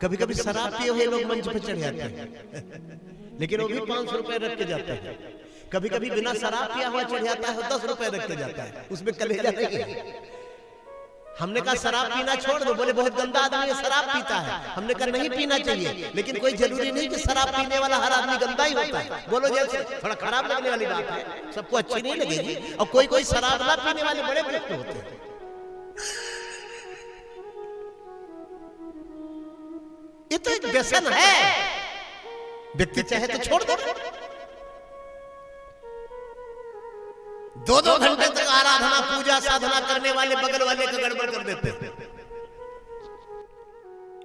कभी कभी शराब पिए हुए लोग मंच पर चढ़ जाते हैं लेकिन वो भी 500 रुपए रख के जाते हैं। कभी कभी बिना शराब पिया हुआ चढ़ जाता है, 10 रुपए रख के जाता है, उसमें कलेजा नहीं है। हमने कहा शराब पीना छोड़ दो, बोले बहुत गंदा आदमी है शराब पीता है। हमने कहा नहीं पीना चाहिए, लेकिन कोई जरूरी नहीं कि शराब पीने वाला हर आदमी गंदा ही होता है। बोलो जैसे थोड़ा खराब लगने वाली बात है, सबको अच्छी नहीं लगेगी। और कोई कोई शराब ना पीने वाले बड़े व्यक्ति होते हैं। ये तो एक व्यसन है, व्यक्ति चाहे तो छोड़ दो। 2-2 घंटे तक आराधना पूजा साधना करने वाले बगल वाले का गड़बड़ कर देते हैं।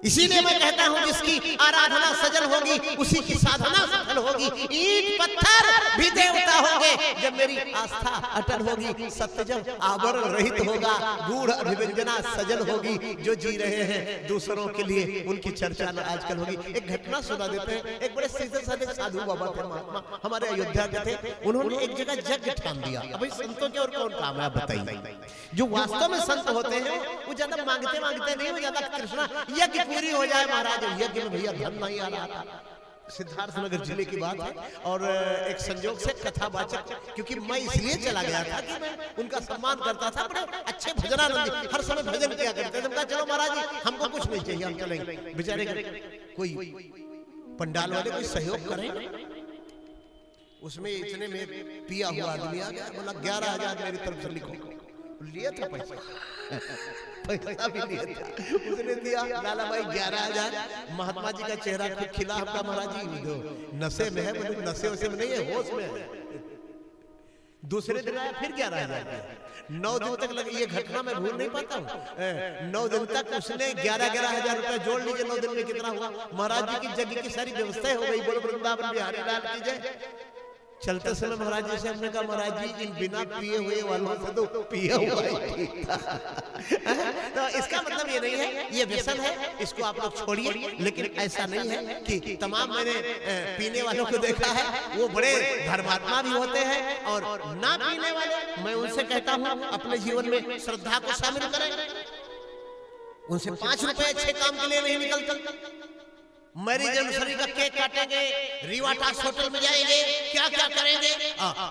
इसीलिए मैं कहता हूं जिसकी आराधना सजल होगी उसी की साधना सफल होगी। ईंट पत्थर भी देवता होंगे जब मेरी आस्था अटल होगी। सत्य जब आवरण रहित होगा, गूढ़ अभिव्यंजना सजल होगी। जो जी रहे हैं दूसरों के लिए उनकी चर्चा आजकल होगी। एक घटना सुना देते हैं। एक बड़े सीधे साधे साधु बाबा थे, महात्मा, हमारे अयोध्या के थे। उन्होंने एक जगह यज्ञ ठान दिया। अब संतों के और कौन काम है आप बताइए। जो वास्तव में संत होते हैं वो ज्यादा मांगते मांगते नहीं, वो ज्यादा कृष्णा यज्ञ पूरी हो जाए महाराज। यज्ञ में भैया धन नहीं आ रहा था। सिद्धार्थनगर जिले की बात है और एक संजोग से कथावाचक, क्योंकि मैं इसलिए चला गया था कि मैं उनका सम्मान करता था। बड़े अच्छे भजनानंदी, हर समय भजन किया करते थे। कहा चलो महाराज जी हमको कुछ नहीं चाहिए, हम चलेंगे। बेचारे कोई पंडाल वाले कोई सहयोग करें। उसमें इतने में पिया हुआ आदमी आ गया, बोला 11,000 मेरी तरफ से लिखो। लिया था पैसा, पैसा भी लिया था। उसने दिया लाला भाई 11,000। महात्मा जी का चेहरा खिला। आपका महाराज जी दो नशे में है, बोले नशे वशे में नहीं है, होश में है। दूसरे दिन आया फिर 11,000। 9 दिन तक लगे। ये घटना मैं भूल नहीं पाता हूँ। 9 दिन तक उसने 11,000 रुपए जोड़ लीजिए। 9 दिन में कितना हुआ? महाराज जी की जगह की सारी व्यवस्था हो गई। बोलो वृंदावन बिहारी लाल की जय। चलते समय महाराज जी से हमने कहा महाराज जी इन बिना पिए हुए वालों से तो पिया हुआ ही ठीक था। तो इसका मतलब ये नहीं है ये व्यसन है, इसको आप लोग छोड़िए। लेकिन ऐसा नहीं है कि तमाम मैंने पीने वालों को देखा है, वो बड़े धर्मात्मा भी होते हैं। और ना पीने वाले मैं उनसे कहता हूँ अपने जीवन में श्रद्धा को शामिल करें। उनसे 5 रुपए अच्छे काम के लिए नहीं निकलते। मैरिज एनिवर्सरी का केक काटेंगे, रिवाटास होटल में जाएंगे, क्या क्या करेंगे।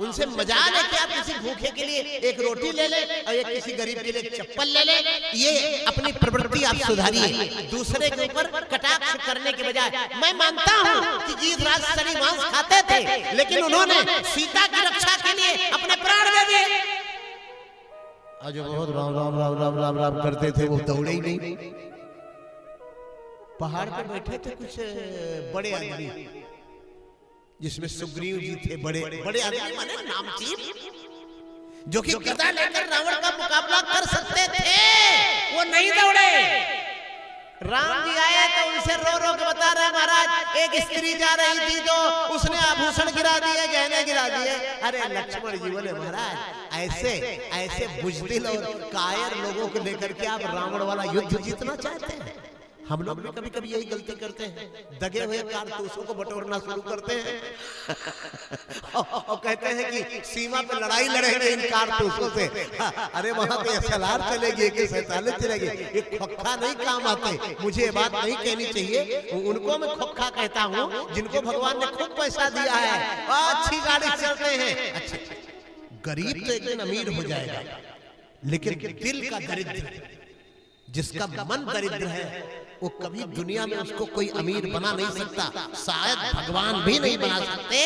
उनसे मजाल है कि आप किसी भूखे के लिए एक रोटी ले ले और एक किसी गरीब के लिए चप्पल ले ले। ये अपनी प्रवृत्ति आप सुधारिए, दूसरे के ऊपर कटाक्ष करने के बजाय। मैं मानता हूँ कि जीवराज शनि मांस खाते थे, लेकिन उन्होंने सीता की रक्षा के लिए अपने प्राण दे दिए। आज बहुत राम राम राम राम राम राम करते थे, वो दौड़े ही नहीं। पहाड़ पर बैठे थे कुछ बड़े आदमी, जिसमें सुग्रीव जी थे। बड़े बड़े आदमी माने नामचीन, जो कि गदा लेकर रावण का मुकाबला कर सकते थे, वो नहीं दौड़े। राम जी आए तो उनसे रो रो के बता रहे महाराज एक स्त्री जा रही थी तो उसने आभूषण गिरा दिए, गहने गिरा दिए। अरे लक्ष्मण जी बोले महाराज ऐसे ऐसे बुजदिल और कायर लोगों को लेकर के आप रावण वाला युद्ध जीतना चाहते हैं? हम लोग भी कभी कभी यही गलती करते हैं, दगे हुए कारतूसों को बटोरना शुरू करते हैं और कहते हैं कि सीमा पे लड़ाई लड़ेंगे इन कारतूसों से। अरे वहां पे SLR चलेगी, AK-47 चलेगी, ये खोखा नहीं काम आते। मुझे ये बात नहीं कहनी चाहिए, उनको मैं खोखा कहता हूँ जिनको भगवान ने खूब पैसा दिया है, अच्छी गाड़ी चलते हैं। अच्छा, गरीब तो एक दिन अमीर हो जाएगा, लेकिन दिल का दरिद्र, जिसका मन दरिद्र है, वो कभी दुनिया में उसको कोई अमीर बना नहीं सकता। शायद भगवान भी नहीं बना सकते,